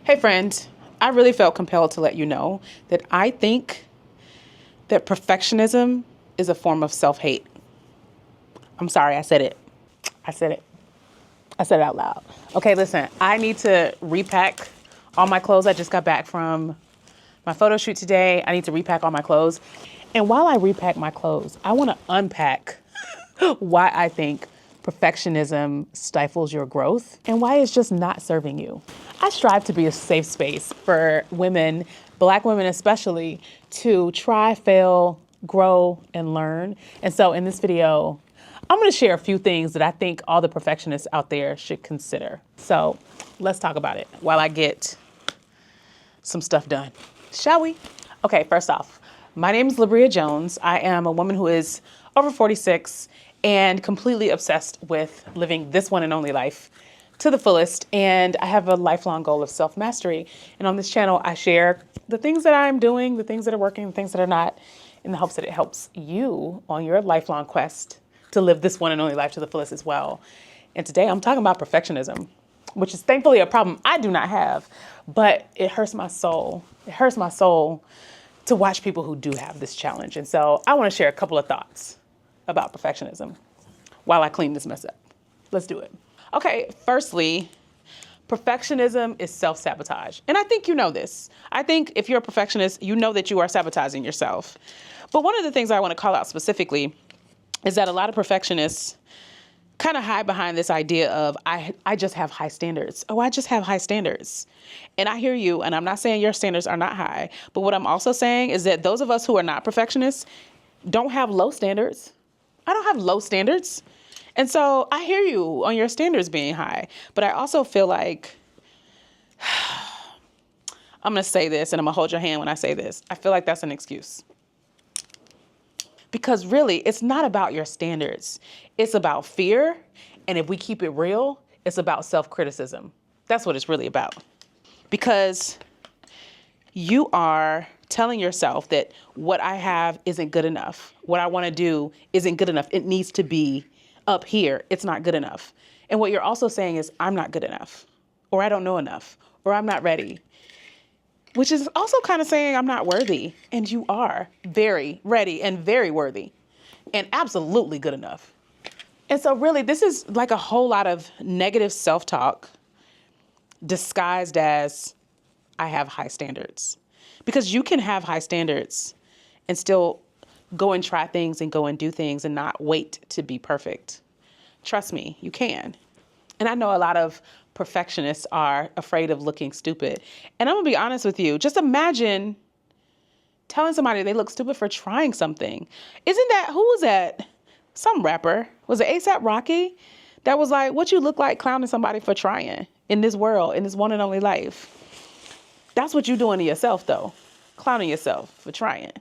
Hey friend, I really felt compelled to let you know that I think that perfectionism is a form of self-hate. I'm sorry, I said it. I said it. I said it out loud. Okay, listen, I need to repack all my clothes. I just got back from my photo shoot today. I need to repack all my clothes. And while I repack my clothes, I want to unpack why I think perfectionism stifles your growth and why it's just not serving you. I strive to be a safe space for women, Black women especially, to try, fail, grow, and learn. And so in this video, I'm going to share a few things that I think all the perfectionists out there should consider. So let's talk about it while I get some stuff done. Shall we? Okay, first off, my name is Libria Jones. I am a woman who is over 46 and completely obsessed with living this one and only life to the fullest. And I have a lifelong goal of self-mastery. And on this channel, I share the things that I'm doing, the things that are working, the things that are not, in the hopes that it helps you on your lifelong quest to live this one and only life to the fullest as well. And today I'm talking about perfectionism, which is thankfully a problem I do not have, but it hurts my soul. It hurts my soul to watch people who do have this challenge. And so I want to share a couple of thoughts about perfectionism while I clean this mess up. Let's do it. Okay, firstly, perfectionism is self-sabotage. And I think you know this. I think if you're a perfectionist, you know that you are sabotaging yourself. But one of the things I want to call out specifically is that a lot of perfectionists kind of hide behind this idea of, I just have high standards. Oh, I just have high standards. And I hear you, and I'm not saying your standards are not high, but what I'm also saying is that those of us who are not perfectionists don't have low standards. I don't have low standards. And so I hear you on your standards being high, but I also feel like, I'm going to say this and I'm going to hold your hand when I say this. I feel like that's an excuse. Because really, it's not about your standards. It's about fear. And if we keep it real, it's about self-criticism. That's what it's really about. Because you are telling yourself that what I have isn't good enough. What I want to do isn't good enough. It needs to be up here. It's not good enough. And what you're also saying is, I'm not good enough, or I don't know enough, or I'm not ready. Which is also kind of saying I'm not worthy. And you are very ready and very worthy and absolutely good enough. And so really, this is like a whole lot of negative self-talk disguised as I have high standards. Because you can have high standards and still go and try things and go and do things and not wait to be perfect. Trust me, you can. And I know a lot of perfectionists are afraid of looking stupid. And I'm gonna be honest with you. Just imagine telling somebody they look stupid for trying something. Who was that? Some rapper. Was it A$AP Rocky? That was like, what you look like clowning somebody for trying in this world, in this one and only life. That's what you're doing to yourself though. Clowning yourself for trying.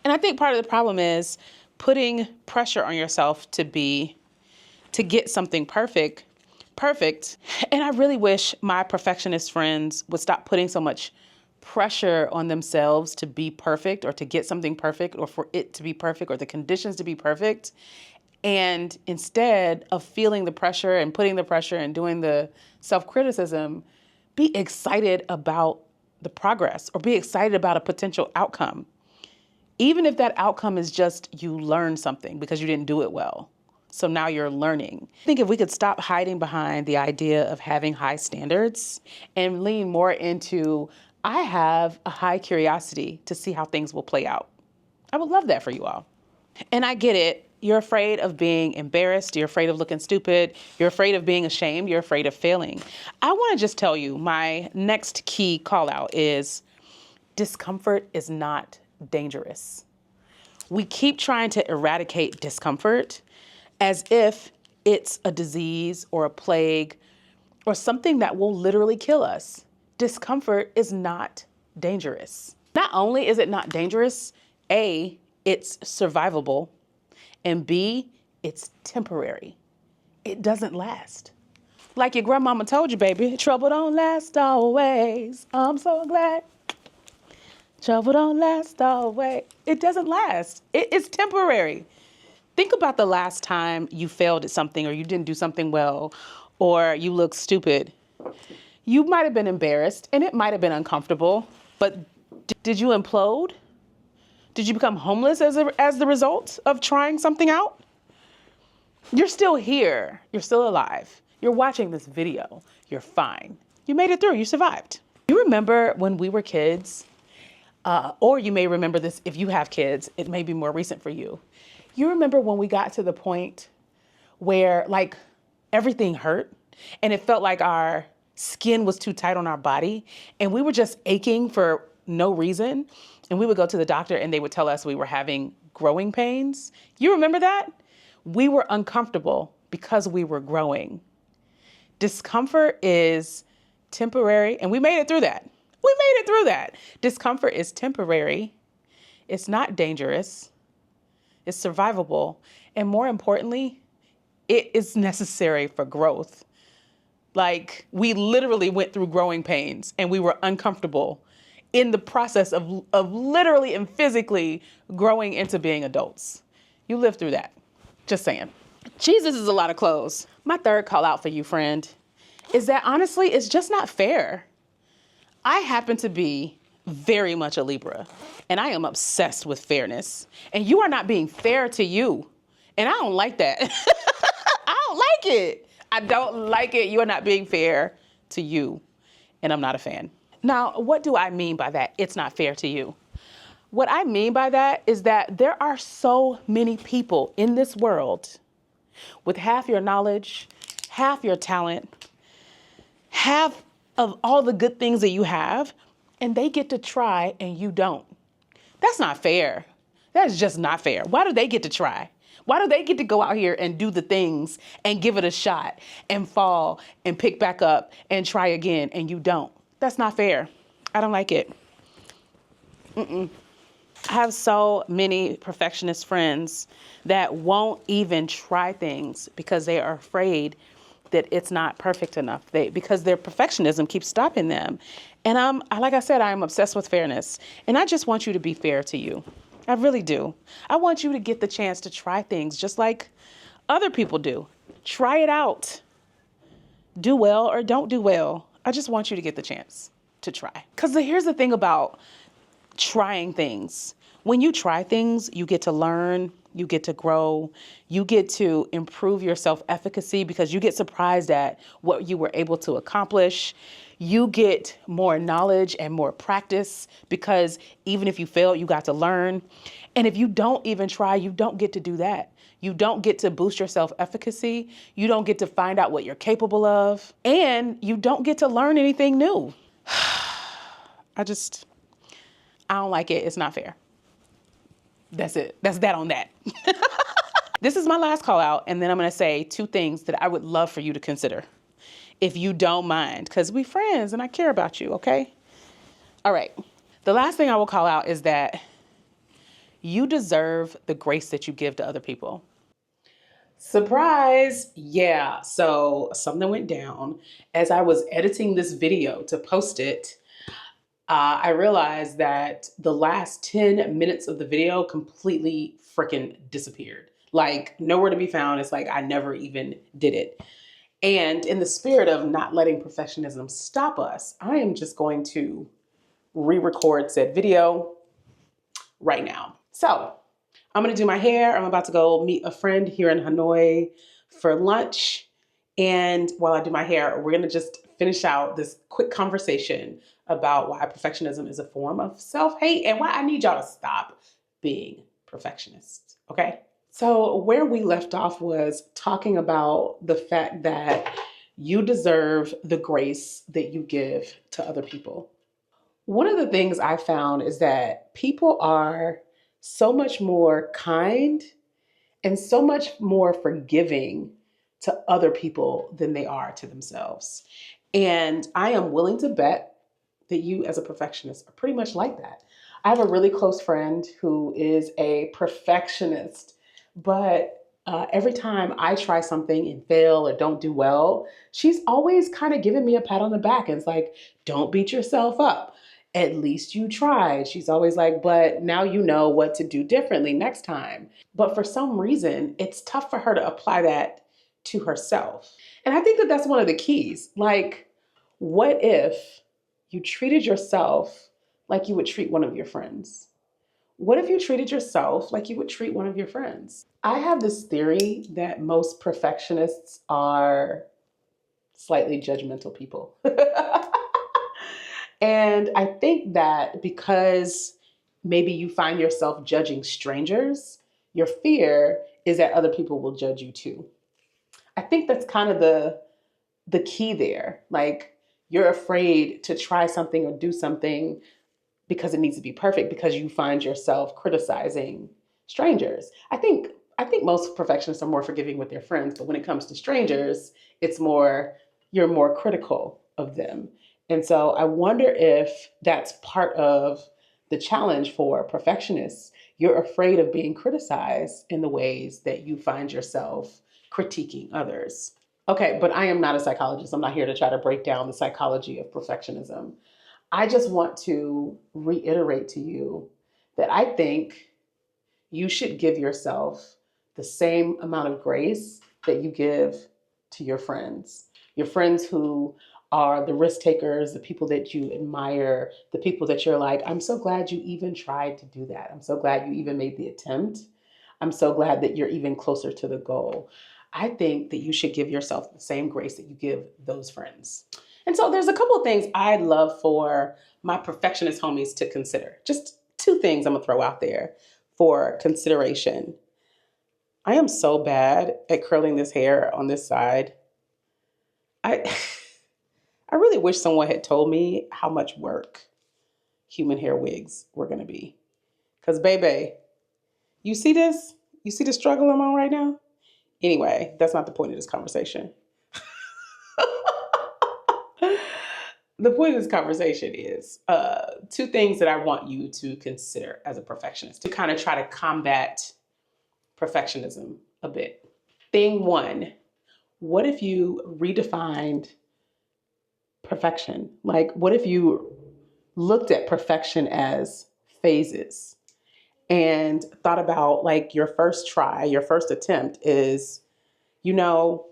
And I think part of the problem is putting pressure on yourself to get something perfect. And I really wish my perfectionist friends would stop putting so much pressure on themselves to be perfect or to get something perfect or for it to be perfect or the conditions to be perfect. And instead of feeling the pressure and putting the pressure and doing the self-criticism, be excited about the progress or be excited about a potential outcome. Even if that outcome is just you learned something because you didn't do it well. So now you're learning. I think if we could stop hiding behind the idea of having high standards and lean more into, I have a high curiosity to see how things will play out. I would love that for you all. And I get it. You're afraid of being embarrassed. You're afraid of looking stupid. You're afraid of being ashamed. You're afraid of failing. I want to just tell you my next key call out is discomfort is not dangerous. We keep trying to eradicate discomfort as if it's a disease or a plague or something that will literally kill us. Discomfort is not dangerous. Not only is it not dangerous, A, it's survivable, and B, it's temporary. It doesn't last. Like your grandmama told you, baby, trouble don't last always. I'm so glad. Trouble don't last always. It doesn't last. It's temporary. Think about the last time you failed at something or you didn't do something well or you look stupid. You might have been embarrassed and it might have been uncomfortable, but did you implode? Did you become homeless as the result of trying something out? You're still here. You're still alive. You're watching this video. You're fine. You made it through. You survived. You remember when we were kids, or you may remember this if you have kids. It may be more recent for you. You remember when we got to the point where like everything hurt and it felt like our skin was too tight on our body and we were just aching for no reason. And we would go to the doctor and they would tell us we were having growing pains. You remember that? We were uncomfortable because we were growing. Discomfort is temporary, and we made it through that. We made it through that. Discomfort is temporary. It's not dangerous. It's survivable. And more importantly, it is necessary for growth. Like, we literally went through growing pains and we were uncomfortable in the process of literally and physically growing into being adults. You lived through that. Just saying. Jesus is a lot of clothes. My third call out for you, friend, is that honestly, it's just not fair. I happen to be very much a Libra, and I am obsessed with fairness. And you are not being fair to you. And I don't like that. I don't like it. I don't like it. You are not being fair to you. And I'm not a fan. Now, what do I mean by that? It's not fair to you. What I mean by that is that there are so many people in this world with half your knowledge, half your talent, half of all the good things that you have, and they get to try and you don't. That's not fair. That's just not fair. Why do they get to try? Why do they get to go out here and do the things and give it a shot and fall and pick back up and try again and you don't? That's not fair. I don't like it. I have so many perfectionist friends that won't even try things because they are afraid that it's not perfect enough. Because their perfectionism keeps stopping them. And like I said, I'm obsessed with fairness. And I just want you to be fair to you. I really do. I want you to get the chance to try things just like other people do. Try it out. Do well or don't do well. I just want you to get the chance to try. Because here's the thing about trying things. When you try things, you get to learn, you get to grow, you get to improve your self-efficacy because you get surprised at what you were able to accomplish. You get more knowledge and more practice because even if you fail, you got to learn. And if you don't even try, you don't get to do that. You don't get to boost your self-efficacy. You don't get to find out what you're capable of. And you don't get to learn anything new. I don't like it. It's not fair. That's it. That's that on that. This is my last call out. And then I'm going to say two things that I would love for you to consider. If you don't mind, because we friends and I care about you. Okay. All right. The last thing I will call out is that you deserve the grace that you give to other people. Surprise. Yeah. So something went down as I was editing this video to post it. I realized that the last 10 minutes of the video completely freaking disappeared. Like nowhere to be found. It's like I never even did it. And in the spirit of not letting perfectionism stop us, I am just going to re-record said video right now. So I'm going to do my hair. I'm about to go meet a friend here in Hanoi for lunch. And while I do my hair, we're going to just finish out this quick conversation about why perfectionism is a form of self-hate and why I need y'all to stop being perfectionists. Okay. So where we left off was talking about the fact that you deserve the grace that you give to other people. One of the things I found is that people are so much more kind and so much more forgiving to other people than they are to themselves. And I am willing to bet that you as a perfectionist are pretty much like that. I have a really close friend who is a perfectionist, but every time I try something and fail or don't do well, she's always kind of giving me a pat on the back. And it's like, don't beat yourself up. At least you tried. She's always like, but now you know what to do differently next time. But for some reason, it's tough for her to apply that to herself. And I think that that's one of the keys. Like, What if you treated yourself like you would treat one of your friends? What if you treated yourself like you would treat one of your friends? I have this theory that most perfectionists are slightly judgmental people. And I think that because maybe you find yourself judging strangers, your fear is that other people will judge you too. I think that's kind of the key there. Like you're afraid to try something or do something because it needs to be perfect because you find yourself criticizing strangers. I think most perfectionists are more forgiving with their friends, but when it comes to strangers, it's more you're more critical of them. And so I wonder if that's part of the challenge for perfectionists. You're afraid of being criticized in the ways that you find yourself critiquing others. Okay, but I am not a psychologist. I'm not here to try to break down the psychology of perfectionism. I just want to reiterate to you that I think you should give yourself the same amount of grace that you give to your friends who are the risk takers, the people that you admire, the people that you're like, I'm so glad you even tried to do that. I'm so glad you even made the attempt. I'm so glad that you're even closer to the goal. I think that you should give yourself the same grace that you give those friends. And so there's a couple of things I'd love for my perfectionist homies to consider. Just two things I'm gonna throw out there for consideration. I am so bad at curling this hair on this side. I I really wish someone had told me how much work human hair wigs were gonna be. Cause baby, you see this? You see the struggle I'm on right now? Anyway, that's not the point of this conversation. The point of this conversation is two things that I want you to consider as a perfectionist to kind of try to combat perfectionism a bit. Thing one, what if you redefined perfection? Like, what if you looked at perfection as phases and thought about like your first try, your first attempt is, you know,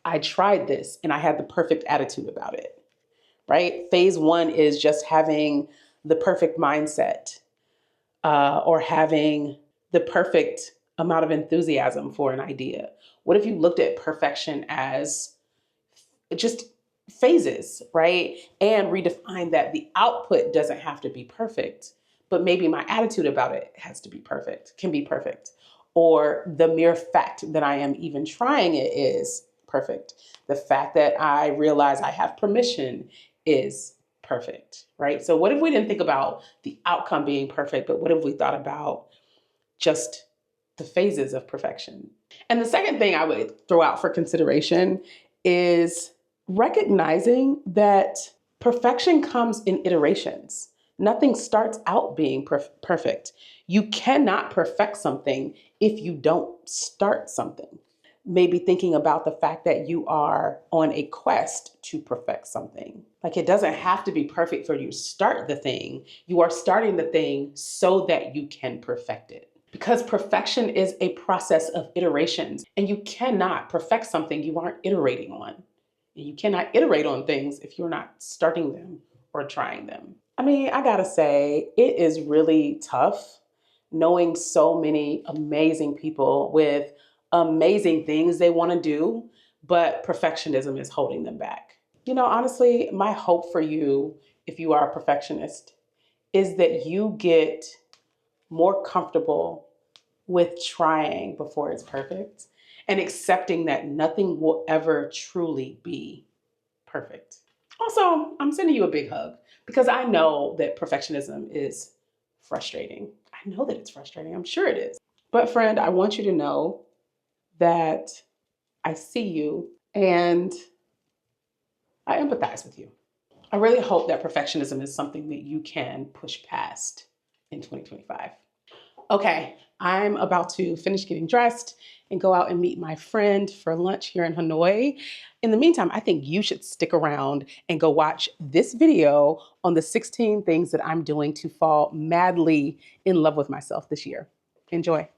I tried this and I had the perfect attitude about it, right? Phase one is just having the perfect mindset or having the perfect amount of enthusiasm for an idea. What if you looked at perfection as just phases, right? And redefine that the output doesn't have to be perfect, but maybe my attitude about it has to be perfect, can be perfect. Or the mere fact that I am even trying it is perfect. The fact that I realize I have permission is perfect, right? So what if we didn't think about the outcome being perfect, but what if we thought about just the phases of perfection? And the second thing I would throw out for consideration is recognizing that perfection comes in iterations. Nothing starts out being perfect. You cannot perfect something if you don't start something. Maybe thinking about the fact that you are on a quest to perfect something. Like it doesn't have to be perfect for you to start the thing. You are starting the thing so that you can perfect it. Because perfection is a process of iterations, and you cannot perfect something you aren't iterating on. And you cannot iterate on things if you're not starting them or trying them. I mean, I gotta say, it is really tough knowing so many amazing people with amazing things they wanna do, but perfectionism is holding them back. You know, honestly, my hope for you, if you are a perfectionist, is that you get more comfortable with trying before it's perfect and accepting that nothing will ever truly be perfect. Also, I'm sending you a big hug because I know that perfectionism is frustrating. I know that it's frustrating. I'm sure it is. But friend, I want you to know that I see you and I empathize with you. I really hope that perfectionism is something that you can push past in 2025. Okay, I'm about to finish getting dressed and go out and meet my friend for lunch here in Hanoi. In the meantime, I think you should stick around and go watch this video on the 16 things that I'm doing to fall madly in love with myself this year. Enjoy.